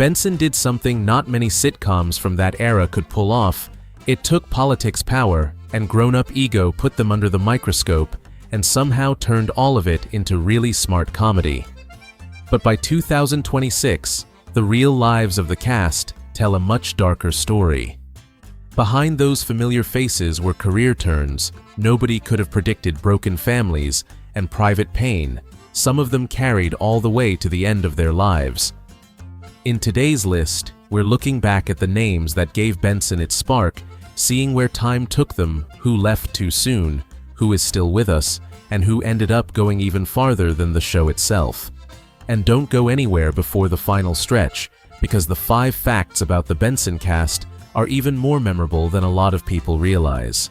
Benson did something not many sitcoms from that era could pull off. It took politics power and grown-up ego, put them under the microscope, and somehow turned all of it into really smart comedy. But by 2026, the real lives of the cast tell a much darker story. Behind those familiar faces were career turns. Nobody could have predicted broken families and private pain. Some of them carried all the way to the end of their lives. In today's list, we're looking back at the names that gave Benson its spark, seeing where time took them, who left too soon, who is still with us, and who ended up going even farther than the show itself. And don't go anywhere before the final stretch, because the 5 facts about the Benson cast are even more memorable than a lot of people realize.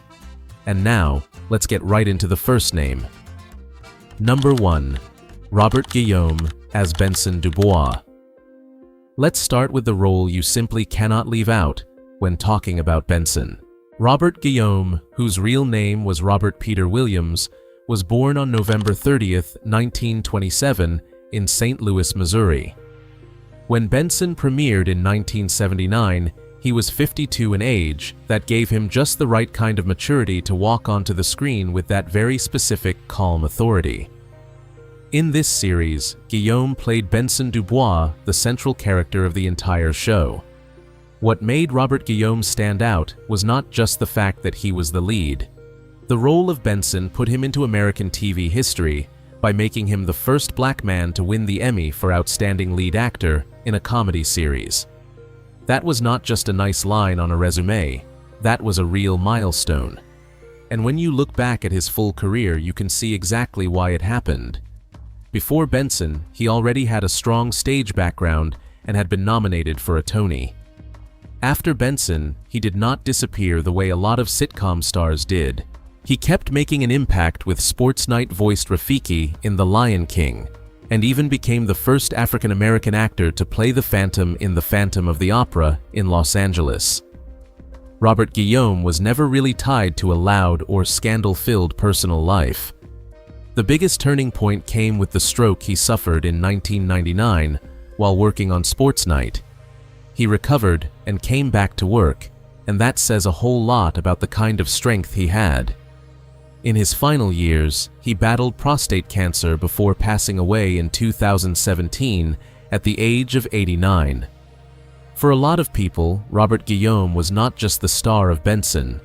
And now, let's get right into the first name. Number 1. Robert Guillaume as Benson DuBois. Let's start with the role you simply cannot leave out when talking about Benson. Robert Guillaume, whose real name was Robert Peter Williams, was born on November 30th, 1927 in St. Louis, Missouri. When Benson premiered in 1979, he was 52 in age. That gave him just the right kind of maturity to walk onto the screen with that very specific, calm authority. In this series, Guillaume played Benson DuBois, the central character of the entire show. What made Robert Guillaume stand out was not just the fact that he was the lead. The role of Benson put him into American TV history by making him the first black man to win the Emmy for Outstanding Lead Actor in a comedy series. That was not just a nice line on a resume, that was a real milestone. And when you look back at his full career, you can see exactly why it happened. Before Benson, he already had a strong stage background and had been nominated for a Tony. After Benson, he did not disappear the way a lot of sitcom stars did. He kept making an impact with Sports Night voiced Rafiki in The Lion King, and even became the first African-American actor to play the Phantom in The Phantom of the Opera in Los Angeles. Robert Guillaume was never really tied to a loud or scandal-filled personal life. The biggest turning point came with the stroke he suffered in 1999 while working on Sports Night. He recovered and came back to work, and that says a whole lot about the kind of strength he had. In his final years, he battled prostate cancer before passing away in 2017 at the age of 89. For a lot of people, Robert Guillaume was not just the star of Benson.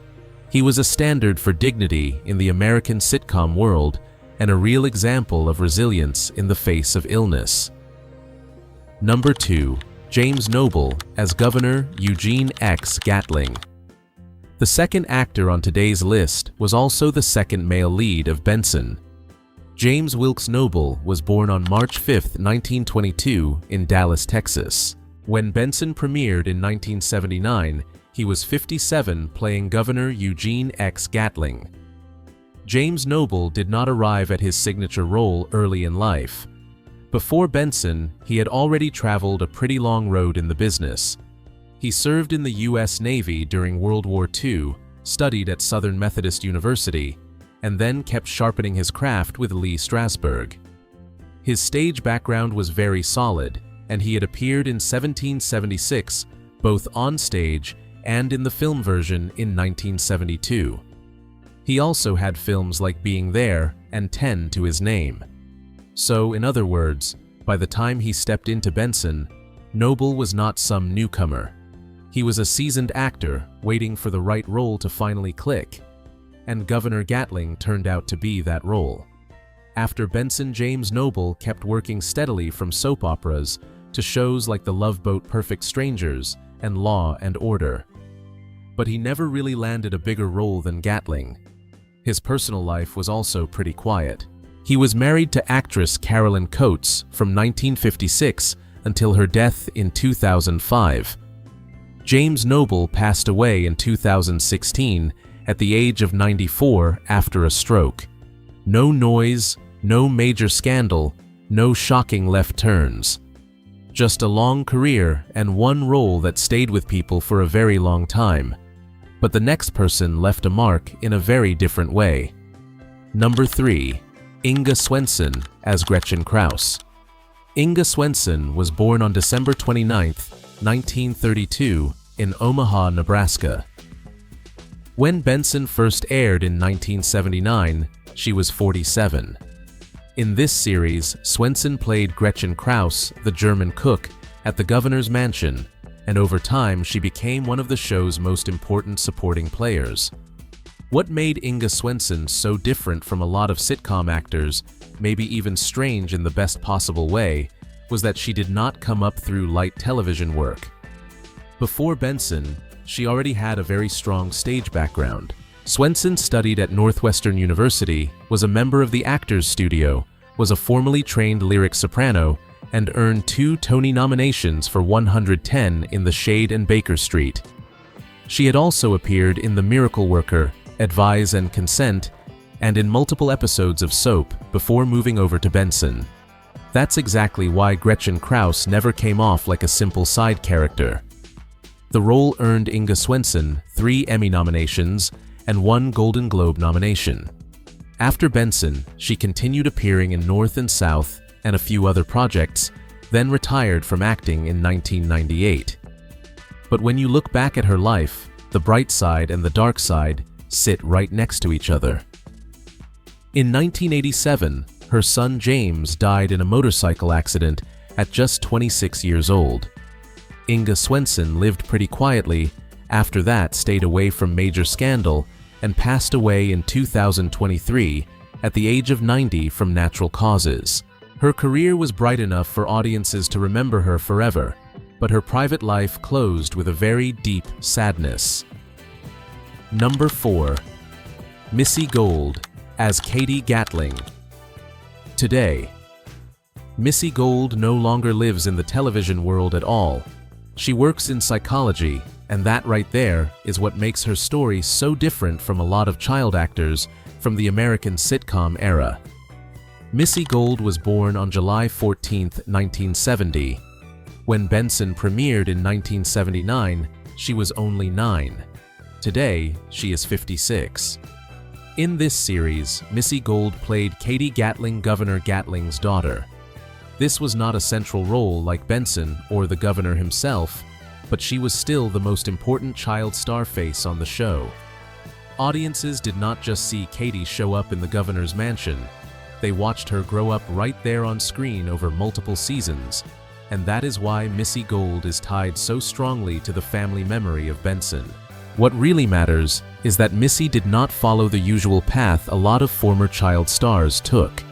He was a standard for dignity in the American sitcom world and a real example of resilience in the face of illness. Number 2. James Noble as Governor Eugene X. Gatling. The second actor on today's list was also the second male lead of Benson. James Wilkes Noble was born on March 5, 1922 in Dallas, Texas. When Benson premiered in 1979, he was 57, playing Governor Eugene X. Gatling. James Noble did not arrive at his signature role early in life. Before Benson, he had already traveled a pretty long road in the business. He served in the U.S. Navy during World War II, studied at Southern Methodist University, and then kept sharpening his craft with Lee Strasberg. His stage background was very solid, and he had appeared in 1776, both on stage and in the film version in 1972. He also had films like Being There and 10 to his name. So, in other words, by the time he stepped into Benson, Noble was not some newcomer. He was a seasoned actor waiting for the right role to finally click, and Governor Gatling turned out to be that role. After Benson, James Noble kept working steadily from soap operas to shows like The Love Boat, Perfect Strangers, and Law and Order. But he never really landed a bigger role than Gatling. His personal life was also pretty quiet. He was married to actress Carolyn Coates from 1956 until her death in 2005. James Noble passed away in 2016 at the age of 94 after a stroke. No noise, no major scandal, no shocking left turns. Just a long career and one role that stayed with people for a very long time. But the next person left a mark in a very different way. Number 3. Inga Swenson as Gretchen Kraus. Inga Swenson was born on December 29, 1932, in Omaha, Nebraska. When Benson first aired in 1979, she was 47. In this series, Swenson played Gretchen Kraus, the German cook, at the governor's mansion, and over time she became one of the show's most important supporting players. What made Inga Swenson so different from a lot of sitcom actors, maybe even strange in the best possible way, was that she did not come up through light television work. Before Benson, she already had a very strong stage background. Swenson studied at Northwestern University, was a member of the Actors Studio, was a formally trained lyric soprano, and earned 2 Tony nominations for 110 in the Shade and Baker Street. She had also appeared in The Miracle Worker, Advise and Consent, and in multiple episodes of Soap before moving over to Benson. That's exactly why Gretchen Kraus never came off like a simple side character. The role earned Inga Swenson 3 Emmy nominations and 1 Golden Globe nomination. After Benson, she continued appearing in North and South and a few other projects, then retired from acting in 1998. But when you look back at her life, the bright side and the dark side sit right next to each other. In 1987, her son James died in a motorcycle accident at just 26 years old. Inga Swenson lived pretty quietly, after that stayed away from major scandal, and passed away in 2023 at the age of 90 from natural causes. Her career was bright enough for audiences to remember her forever, but her private life closed with a very deep sadness. Number 4. Missy Gold as Katie Gatling. Today, Missy Gold no longer lives in the television world at all. She works in psychology, and that right there is what makes her story so different from a lot of child actors from the American sitcom era. Missy Gold was born on July 14, 1970. When Benson premiered in 1979, she was only 9. Today, she is 56. In this series, Missy Gold played Katie Gatling, Governor Gatling's daughter. This was not a central role like Benson or the governor himself, but she was still the most important child star face on the show. Audiences did not just see Katie show up in the governor's mansion, they watched her grow up right there on screen over multiple seasons, and that is why Missy Gold is tied so strongly to the family memory of Benson. What really matters is that Missy did not follow the usual path a lot of former child stars took.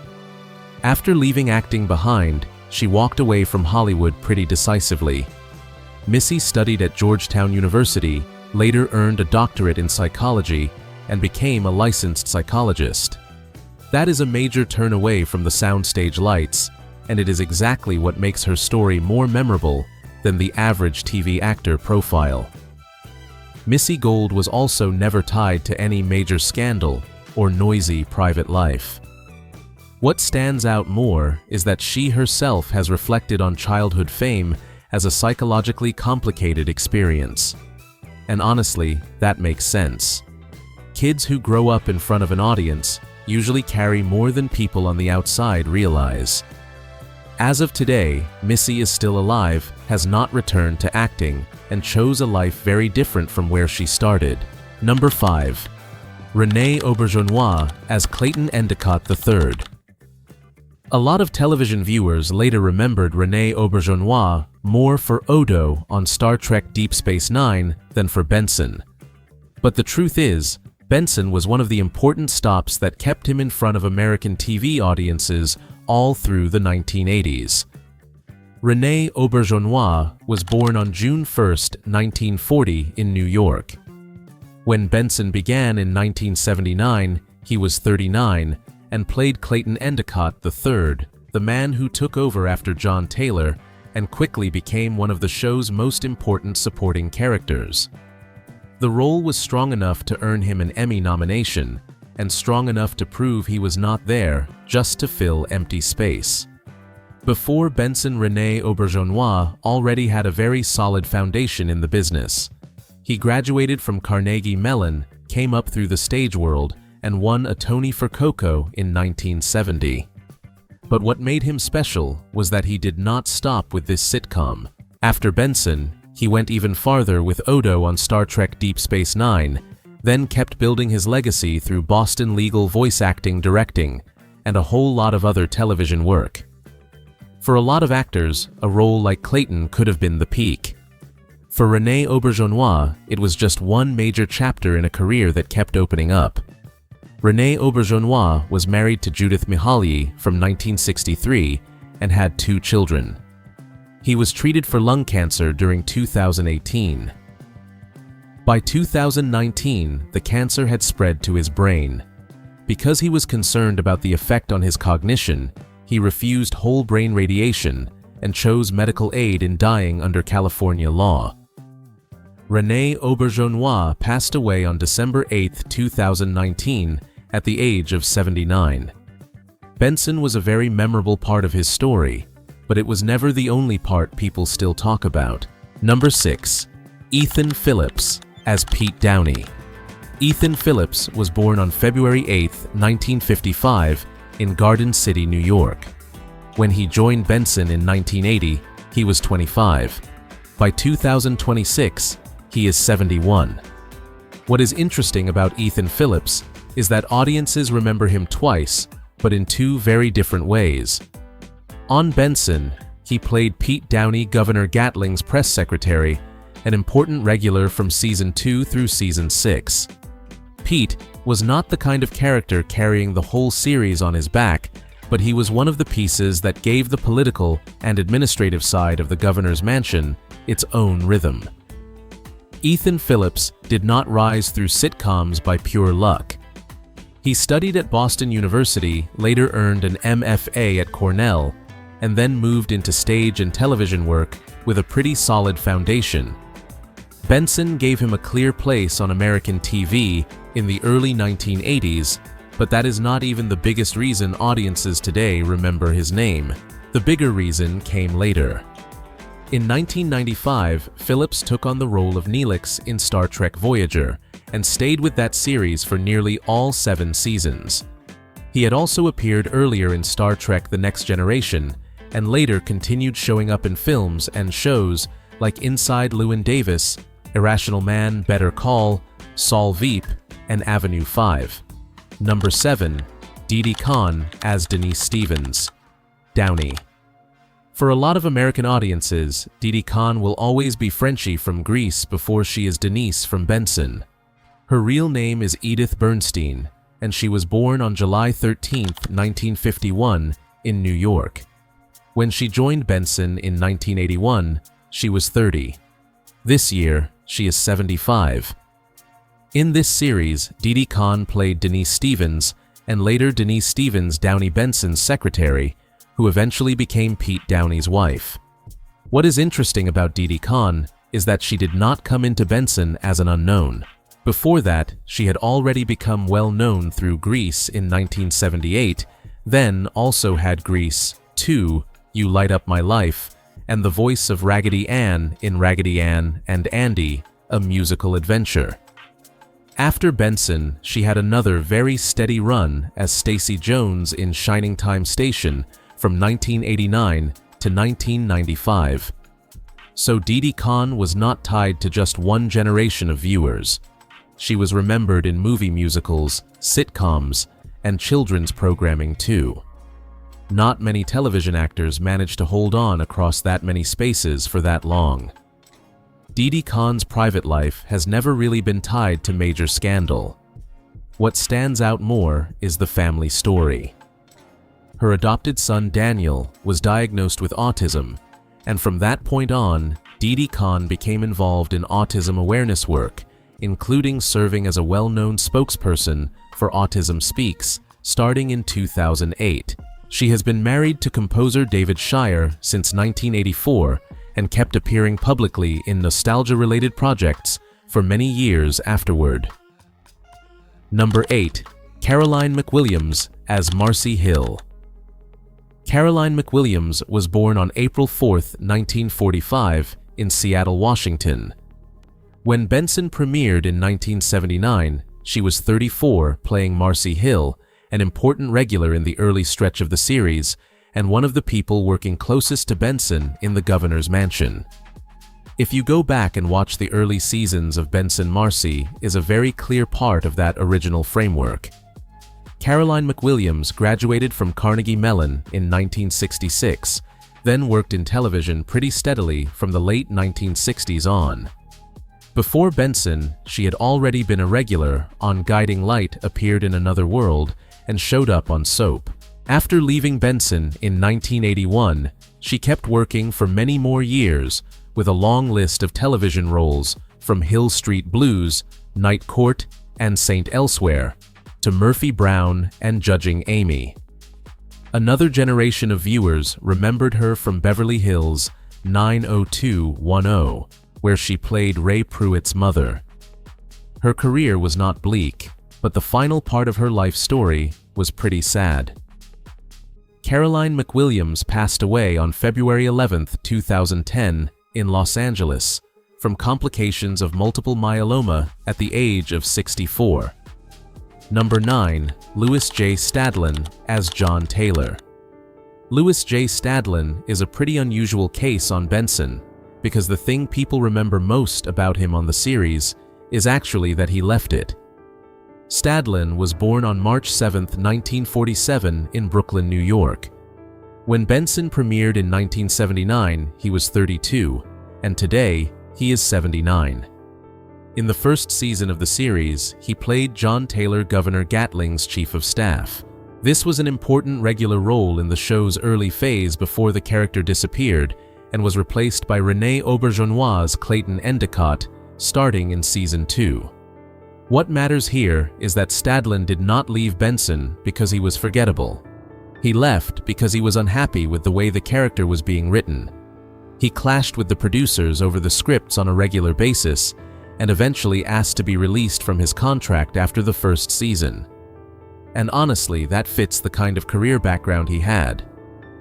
After leaving acting behind, she walked away from Hollywood pretty decisively. Missy studied at Georgetown University, later earned a doctorate in psychology, and became a licensed psychologist. That is a major turn away from the soundstage lights, and it is exactly what makes her story more memorable than the average TV actor profile. Missy Gold was also never tied to any major scandal or noisy private life. What stands out more is that she herself has reflected on childhood fame as a psychologically complicated experience. And honestly, that makes sense. Kids who grow up in front of an audience usually carry more than people on the outside realize. As of today, Missy is still alive, has not returned to acting, and chose a life very different from where she started. Number 5. René Auberjonois as Clayton Endicott III. A lot of television viewers later remembered René Auberjonois more for Odo on Star Trek Deep Space Nine than for Benson. But the truth is, Benson was one of the important stops that kept him in front of American TV audiences all through the 1980s. René Auberjonois was born on June 1, 1940 in New York. When Benson began in 1979, he was 39 and played Clayton Endicott III, the man who took over after John Taylor and quickly became one of the show's most important supporting characters. The role was strong enough to earn him an Emmy nomination, and strong enough to prove he was not there just to fill empty space. Before Benson, René Auberjonois already had a very solid foundation in the business. He graduated from Carnegie Mellon, came up through the stage world, and won a Tony for Coco in 1970. But what made him special was that he did not stop with this sitcom. After Benson, he went even farther with Odo on Star Trek Deep Space Nine, then kept building his legacy through Boston Legal voice acting, directing, and a whole lot of other television work. For a lot of actors, a role like Clayton could have been the peak. For René Auberjonois, it was just one major chapter in a career that kept opening up. René Auberjonois was married to Judith Mihaly from 1963 and had 2 children. He was treated for lung cancer during 2018. By 2019, the cancer had spread to his brain. Because he was concerned about the effect on his cognition, he refused whole brain radiation and chose medical aid in dying under California law. René Auberjonois passed away on December 8, 2019, at the age of 79. Benson was a very memorable part of his story, but it was never the only part people still talk about. Number 6. Ethan Phillips as Pete Downey. Ethan Phillips was born on February 8, 1955, in Garden City, New York. When he joined Benson in 1980, he was 25. By 2026, he is 71. What is interesting about Ethan Phillips is that audiences remember him twice, but in 2 very different ways. On Benson, he played Pete Downey, Governor Gatling's press secretary, an important regular from season 2 through season 6. Pete was not the kind of character carrying the whole series on his back, but he was one of the pieces that gave the political and administrative side of the governor's mansion its own rhythm. Ethan Phillips did not rise through sitcoms by pure luck. He studied at Boston University, later earned an MFA at Cornell, and then moved into stage and television work with a pretty solid foundation. Benson gave him a clear place on American TV in the early 1980s, but that is not even the biggest reason audiences today remember his name. The bigger reason came later. In 1995, Phillips took on the role of Neelix in Star Trek Voyager and stayed with that series for nearly all 7 seasons. He had also appeared earlier in Star Trek The Next Generation and later continued showing up in films and shows like Inside Llewyn Davis, Irrational Man, Better Call, Saul Veep, and Avenue 5. Number 7. Didi Conn as Denise Stevens. Downey. For a lot of American audiences, Didi Conn will always be Frenchie from Grease before she is Denise from Benson. Her real name is Edith Bernstein, and she was born on July 13, 1951, in New York. When she joined Benson in 1981, she was 30. This year, she is 75. In this series, Didi Conn played Denise Stevens, and later Denise Stevens, Downey Benson's secretary, who eventually became Pete Downey's wife. What is interesting about Didi Conn is that she did not come into Benson as an unknown. Before that, she had already become well known through Grease in 1978, then also had Grease 2, You Light Up My Life, and the voice of Raggedy Ann in Raggedy Ann and Andy, A Musical Adventure. After Benson, she had another very steady run as Stacey Jones in Shining Time Station from 1989 to 1995. So Didi Conn was not tied to just one generation of viewers. She was remembered in movie musicals, sitcoms, and children's programming too. Not many television actors managed to hold on across that many spaces for that long. Didi Conn's private life has never really been tied to major scandal. What stands out more is the family story. Her adopted son Daniel was diagnosed with autism, and from that point on, Didi Conn became involved in autism awareness work, including serving as a well-known spokesperson for Autism Speaks, starting in 2008. She has been married to composer David Shire since 1984 and kept appearing publicly in nostalgia-related projects for many years afterward. Number 8. Caroline McWilliams as Marcy Hill. Caroline McWilliams was born on April 4, 1945, in Seattle, Washington. When Benson premiered in 1979, she was 34, playing Marcy Hill, an important regular in the early stretch of the series, and one of the people working closest to Benson in the governor's mansion. If you go back and watch the early seasons of Benson, Marcy is a very clear part of that original framework. Caroline McWilliams graduated from Carnegie Mellon in 1966, then worked in television pretty steadily from the late 1960s on. Before Benson, she had already been a regular on Guiding Light, appeared in Another World, and showed up on soap. After leaving Benson in 1981, she kept working for many more years with a long list of television roles from Hill Street Blues, Night Court, and Saint Elsewhere, to Murphy Brown and Judging Amy. Another generation of viewers remembered her from Beverly Hills 90210, where she played Ray Pruitt's mother. Her career was not bleak, but the final part of her life story was pretty sad. Caroline McWilliams passed away on February 11, 2010, in Los Angeles, from complications of multiple myeloma at the age of 64. Number 9. Louis J. Stadlen as John Taylor. Louis J. Stadlen is a pretty unusual case on Benson, because the thing people remember most about him on the series is actually that he left it. Stadlen was born on March 7, 1947 in Brooklyn, New York. When Benson premiered in 1979, he was 32, and today he is 79. In the first season of the series, he played John Taylor, Governor Gatling's chief of staff. This was an important regular role in the show's early phase before the character disappeared and was replaced by René Auberjonois' Clayton Endicott, starting in season 2. What matters here is that Stadlen did not leave Benson because he was forgettable. He left because he was unhappy with the way the character was being written. He clashed with the producers over the scripts on a regular basis, and eventually asked to be released from his contract after the first season. And honestly, that fits the kind of career background he had.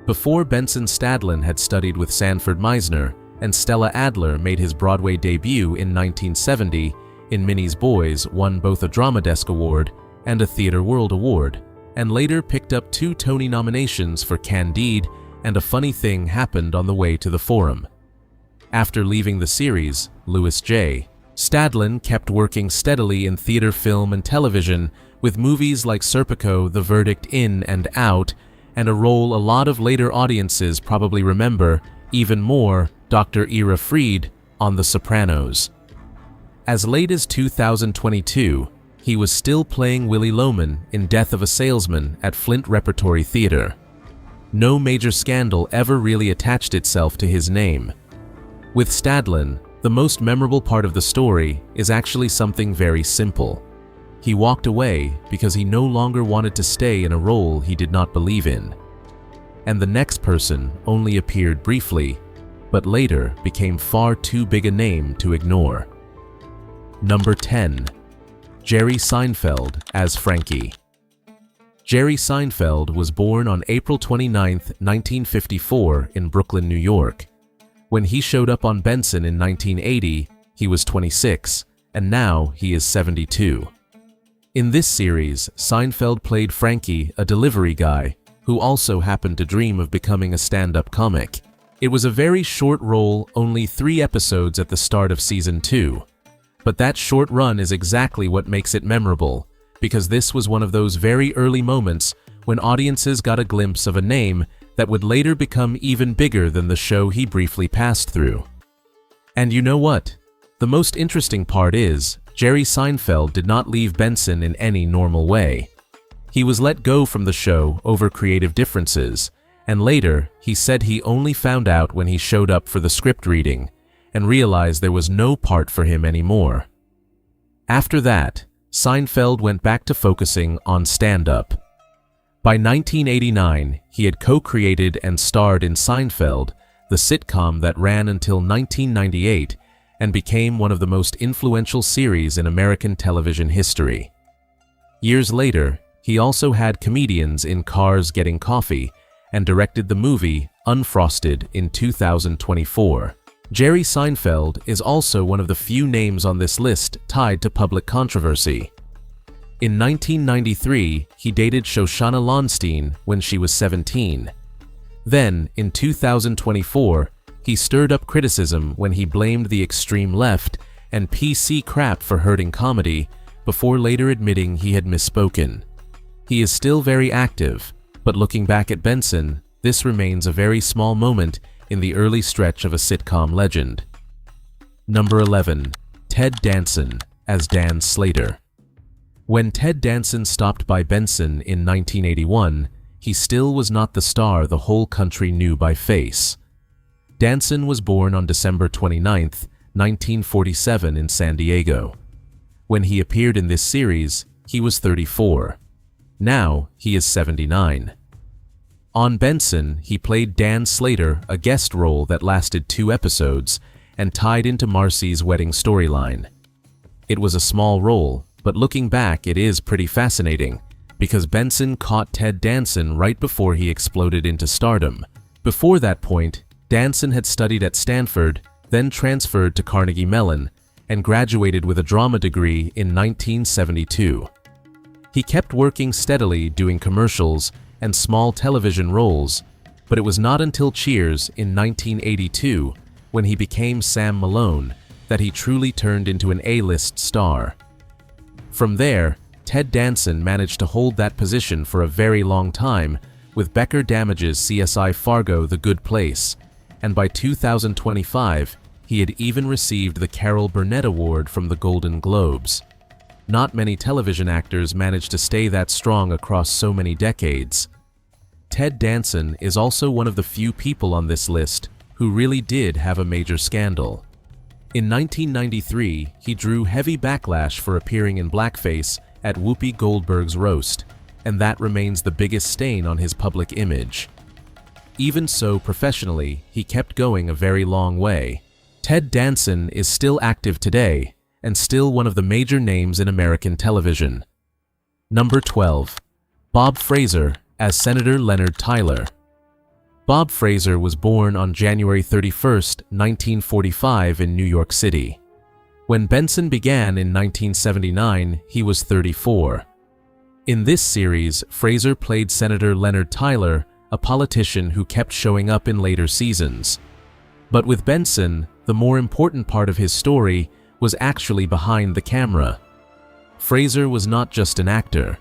Before Benson, Stadlen had studied with Sanford Meisner, and Stella Adler made his Broadway debut in 1970 in Minnie's Boys, won both a Drama Desk Award and a Theatre World Award, and later picked up 2 Tony nominations for Candide and A Funny Thing Happened on the Way to the Forum. After leaving the series, Louis J. Stadlen kept working steadily in theater, film, and television with movies like Serpico, The Verdict, In and Out, and a role a lot of later audiences probably remember even more, Dr. Ira Fried on The Sopranos. As late as 2022, he was still playing Willie Loman in Death of a Salesman at Flint Repertory Theater. No major scandal ever really attached itself to his name. With Stadlen, the most memorable part of the story is actually something very simple. He walked away because he no longer wanted to stay in a role he did not believe in. And the next person only appeared briefly, but later became far too big a name to ignore. Number 10. Jerry Seinfeld as Frankie. Jerry Seinfeld was born on April 29, 1954 in Brooklyn, New York. When he showed up on Benson in 1980, he was 26, and now he is 72. In this series, Seinfeld played Frankie, a delivery guy, who also happened to dream of becoming a stand-up comic. It was a very short role, only 3 episodes at the start of season 2. But that short run is exactly what makes it memorable, because this was one of those very early moments when audiences got a glimpse of a name that would later become even bigger than the show he briefly passed through. And you know what? The most interesting part is, Jerry Seinfeld did not leave Benson in any normal way. He was let go from the show over creative differences, and later he said he only found out when he showed up for the script reading and realized there was no part for him anymore. After that, Seinfeld went back to focusing on stand-up. By 1989, he had co-created and starred in Seinfeld, the sitcom that ran until 1998 and became one of the most influential series in American television history. Years later, he also had comedians in Cars Getting Coffee and directed the movie Unfrosted in 2024. Jerry Seinfeld is also one of the few names on this list tied to public controversy. In 1993, he dated Shoshana Lonstein when she was 17. Then, in 2024, He stirred up criticism when he blamed the extreme left and PC crap for hurting comedy, before later admitting he had misspoken. He is still very active, but looking back at Benson, this remains a very small moment in the early stretch of a sitcom legend. Number 11. Ted Danson as Dan Slater. When Ted Danson stopped by Benson in 1981, he still was not the star the whole country knew by face. Danson was born on December 29, 1947 in San Diego. When he appeared in this series, he was 34. Now, he is 79. On Benson, he played Dan Slater, a guest role that lasted 2 episodes and tied into Marcy's wedding storyline. It was a small role, but looking back it is pretty fascinating, because Benson caught Ted Danson right before he exploded into stardom. Before that point, Danson had studied at Stanford, then transferred to Carnegie Mellon, and graduated with a drama degree in 1972. He kept working steadily doing commercials and small television roles, but it was not until Cheers in 1982, when he became Sam Malone, that he truly turned into an A-list star. From there, Ted Danson managed to hold that position for a very long time, with Becker Damage's CSI Fargo The Good Place, and by 2025, he had even received the Carol Burnett Award from the Golden Globes. Not many television actors managed to stay that strong across so many decades. Ted Danson is also one of the few people on this list who really did have a major scandal. In 1993, he drew heavy backlash for appearing in blackface at Whoopi Goldberg's roast, and that remains the biggest stain on his public image. Even so, professionally, he kept going a very long way. Ted Danson is still active today, and still one of the major names in American television. Number 12. Bob Fraser as Senator Leonard Tyler. Bob Fraser was born on January 31, 1945 in New York City. When Benson began in 1979, he was 34. In this series, Fraser played Senator Leonard Tyler, a politician who kept showing up in later seasons. But with Benson, the more important part of his story was actually behind the camera. Fraser was not just an actor.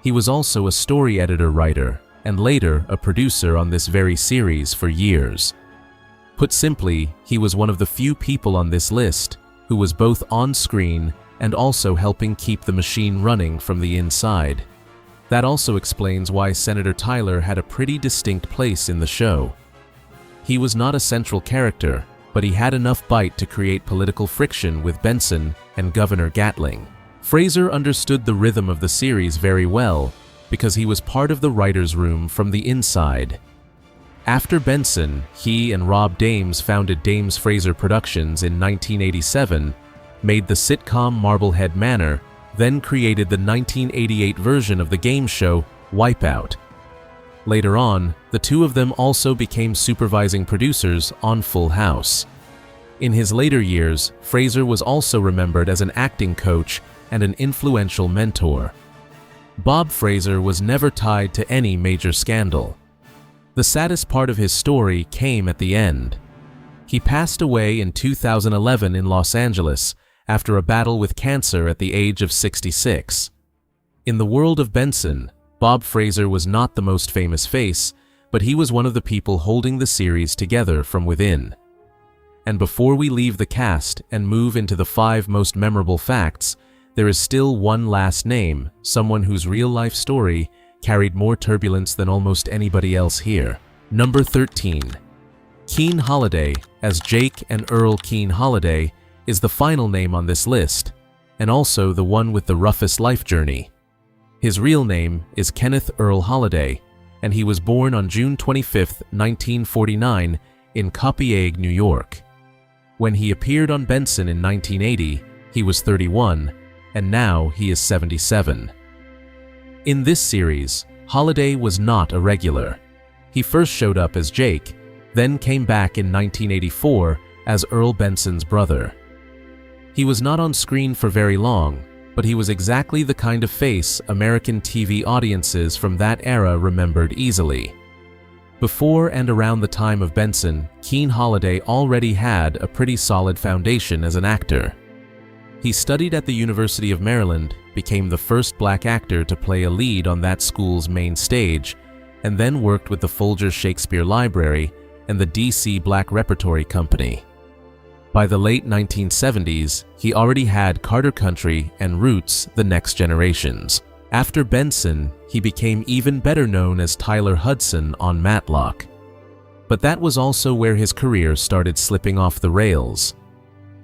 He was also a story editor-writer, and later a producer on this very series for years. Put simply, he was one of the few people on this list who was both on screen and also helping keep the machine running from the inside. That also explains why Senator Tyler had a pretty distinct place in the show. He was not a central character, but he had enough bite to create political friction with Benson and Governor Gatling. Fraser understood the rhythm of the series very well because he was part of the writer's room from the inside. After Benson, he and Rob Dames founded Dames Fraser Productions in 1987, made the sitcom Marblehead Manor, then created the 1988 version of the game show Wipeout. Later on, the two of them also became supervising producers on Full House. In his later years, Fraser was also remembered as an acting coach and an influential mentor. Bob Fraser was never tied to any major scandal. The saddest part of his story came at the end. He passed away in 2011 in Los Angeles after a battle with cancer at the age of 66. In the world of Benson, Bob Fraser was not the most famous face, but he was one of the people holding the series together from within. And before we leave the cast and move into the 5 most memorable facts, there is still one last name, someone whose real-life story carried more turbulence than almost anybody else here. Number 13. Keene Holiday as Jake and Earl Keene Holiday is the final name on this list, and also the one with the roughest life journey. His real name is Kenneth Earl Holiday, and he was born on June 25, 1949 in Copiague, New York. When he appeared on Benson in 1980, he was 31, and now he is 77. In this series, Holiday was not a regular. He first showed up as Jake, then came back in 1984 as Earl Benson's brother. He was not on screen for very long, but he was exactly the kind of face American TV audiences from that era remembered easily. Before and around the time of Benson, Keene Holiday already had a pretty solid foundation as an actor. He studied at the University of Maryland, became the first black actor to play a lead on that school's main stage, and then worked with the Folger Shakespeare Library and the DC Black Repertory Company. By the late 1970s, he already had Carter Country and Roots: The Next Generations. After Benson, he became even better known as Tyler Hudson on Matlock. But that was also where his career started slipping off the rails.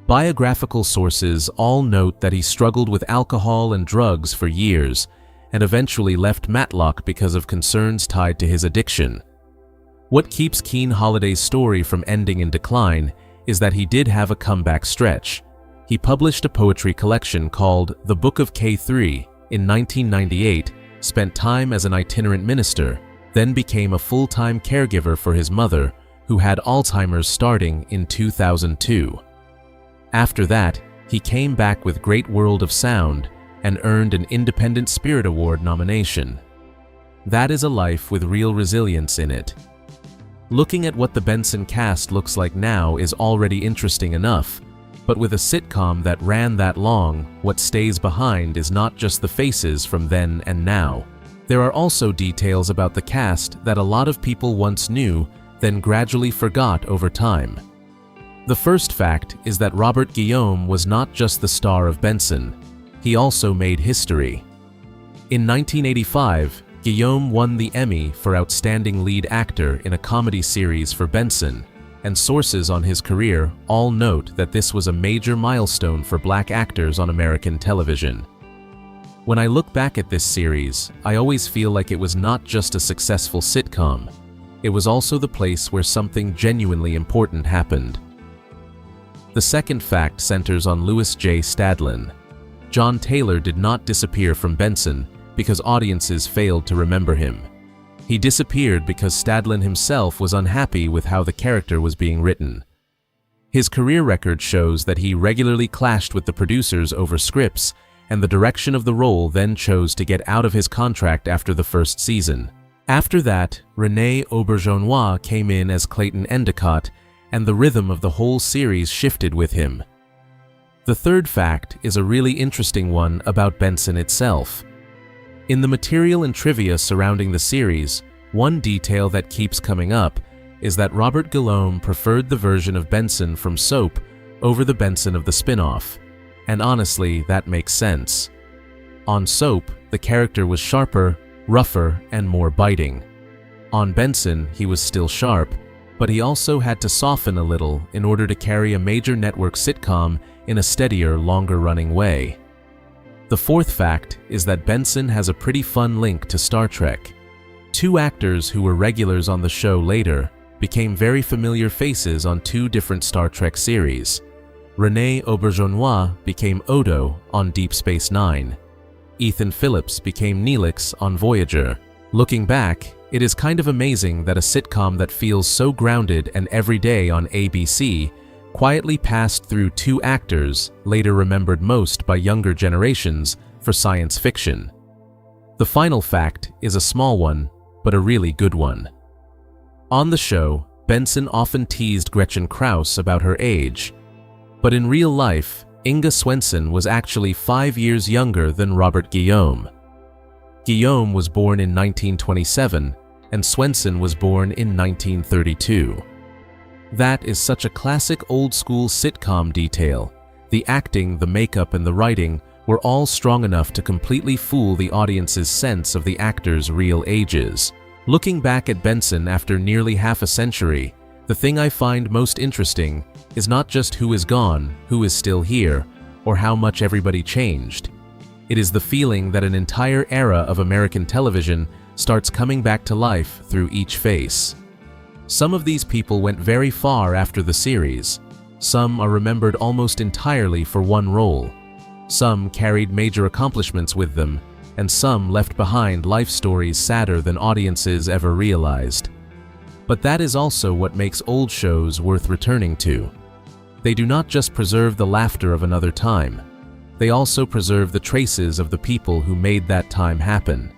Biographical sources all note that he struggled with alcohol and drugs for years and eventually left Matlock because of concerns tied to his addiction. What keeps Keene Holiday's story from ending in decline is that he did have a comeback stretch. He published a poetry collection called The Book of K3 in 1998, spent time as an itinerant minister, then became a full-time caregiver for his mother, who had Alzheimer's starting in 2002. After that, he came back with Great World of Sound and earned an Independent Spirit Award nomination. That is a life with real resilience in it. Looking at what the Benson cast looks like now is already interesting enough, but with a sitcom that ran that long, what stays behind is not just the faces from then and now. There are also details about the cast that a lot of people once knew, then gradually forgot over time. The first fact is that Robert Guillaume was not just the star of Benson, he also made history. In 1985, Guillaume won the Emmy for Outstanding Lead Actor in a Comedy Series for Benson, and sources on his career all note that this was a major milestone for black actors on American television. When I look back at this series, I always feel like it was not just a successful sitcom, it was also the place where something genuinely important happened. The second fact centers on Louis J. Stadlen. John Taylor did not disappear from Benson because audiences failed to remember him. He disappeared because Stadlen himself was unhappy with how the character was being written. His career record shows that he regularly clashed with the producers over scripts, and the direction of the role then chose to get out of his contract after the first season. After that, René Auberjonois came in as Clayton Endicott, and the rhythm of the whole series shifted with him. The third fact is a really interesting one about Benson itself. In the material and trivia surrounding the series, one detail that keeps coming up is that Robert Guillaume preferred the version of Benson from Soap over the Benson of the spin-off, and honestly, that makes sense. On Soap, the character was sharper, rougher, and more biting. On Benson, he was still sharp, but he also had to soften a little in order to carry a major network sitcom in a steadier, longer-running way. The fourth fact is that Benson has a pretty fun link to Star Trek. Two actors who were regulars on the show later became very familiar faces on two different Star Trek series. René Auberjonois became Odo on Deep Space Nine. Ethan Phillips became Neelix on Voyager. Looking back, it is kind of amazing that a sitcom that feels so grounded and everyday on ABC quietly passed through two actors later remembered most by younger generations for science fiction. The final fact is a small one, but a really good one. On the show, Benson often teased Gretchen Kraus about her age, but in real life, Inga Swenson was actually 5 years younger than Robert Guillaume. Guillaume was born in 1927, and Swenson was born in 1932. That is such a classic old-school sitcom detail. The acting, the makeup, and the writing were all strong enough to completely fool the audience's sense of the actors' real ages. Looking back at Benson after nearly half a century, the thing I find most interesting is not just who is gone, who is still here, or how much everybody changed. It is the feeling that an entire era of American television starts coming back to life through each face. Some of these people went very far after the series. Some are remembered almost entirely for one role. Some carried major accomplishments with them, and some left behind life stories sadder than audiences ever realized. But that is also what makes old shows worth returning to. They do not just preserve the laughter of another time. They also preserve the traces of the people who made that time happen.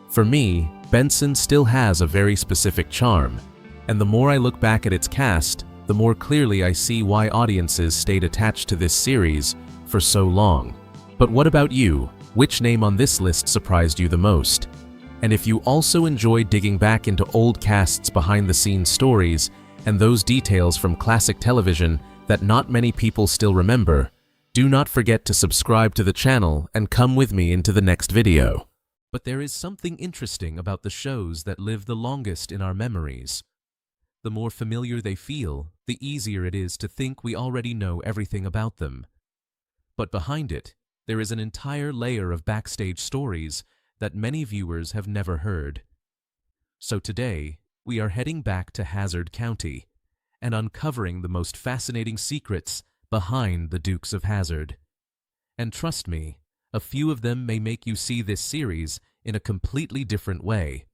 For me, Benson still has a very specific charm, and the more I look back at its cast, the more clearly I see why audiences stayed attached to this series for so long. But what about you? Which name on this list surprised you the most? And if you also enjoy digging back into old casts' behind-the-scenes stories and those details from classic television that not many people still remember, do not forget to subscribe to the channel and come with me into the next video. But there is something interesting about the shows that live the longest in our memories. The more familiar they feel, the easier it is to think we already know everything about them. But behind it, there is an entire layer of backstage stories that many viewers have never heard. So today, we are heading back to Hazard County and uncovering the most fascinating secrets behind the Dukes of Hazzard. And trust me, a few of them may make you see this series in a completely different way.